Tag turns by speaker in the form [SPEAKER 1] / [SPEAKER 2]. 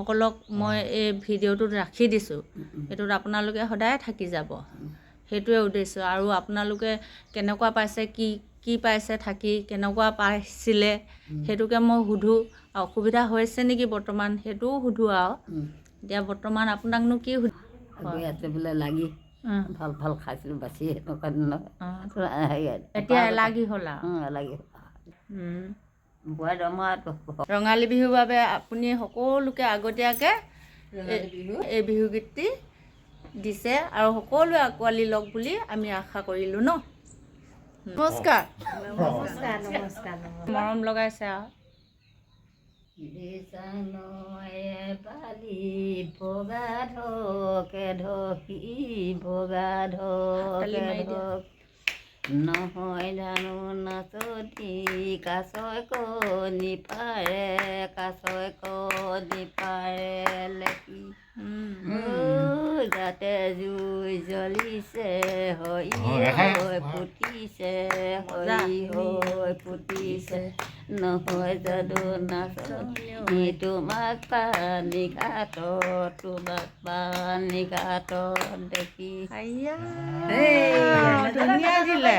[SPEAKER 1] মানুহসকলক মই এই ভিডিঅ'টোত ৰাখি দিছোঁ। সেইটোত আপোনালোকে সদায় থাকি যাব, সেইটোৱে উদ্দেশ্য। আৰু আপোনালোকে কেনেকুৱা পাইছে, কি পাইছে থাকি, কেনেকুৱা পাইছিলে সেইটোকে মই সুধোঁ। আৰু অসুবিধা হৈছে নেকি বৰ্তমান সেইটোও সুধোঁ। আৰু এতিয়া বৰ্তমান আপোনাকনো কি
[SPEAKER 2] ইয়াতে বোলে লাগি ভাল ভাল খাইছিলোঁ বাচি এনেকুৱা দিনত
[SPEAKER 1] এতিয়া এলাগী হ'ল আৰু
[SPEAKER 2] এলাগী বোৱাই দৰমহাটো
[SPEAKER 1] ৰঙালী বিহুৰ বাবে আপুনি সকলোকে আগতীয়াকৈ এই বিহুগীতটি দিছে আৰু সকলোৱে আঁকোৱালি লওক বুলি আমি আশা কৰিলোঁ ন। নমস্কাৰ।
[SPEAKER 3] নমস্কাৰ নমস্কাৰ
[SPEAKER 1] মৰম লগাইছে আৰু
[SPEAKER 2] পালি ভগা ধকে ধকি ভগা ধকে ধক নহয় জানো নাচতি কাছই কণী পাৰে কাছই কণী পাৰে লেকি যাতে জুই জ্বলিছে হৈ হৈ ফুটিছে হৈ হৈ ফুটিছে নহয় যাদু নাচনি তোমাক পানী ঘাটত তোমাক পানী ঘাটত দেখি
[SPEAKER 1] ধুনীয়া দিলে।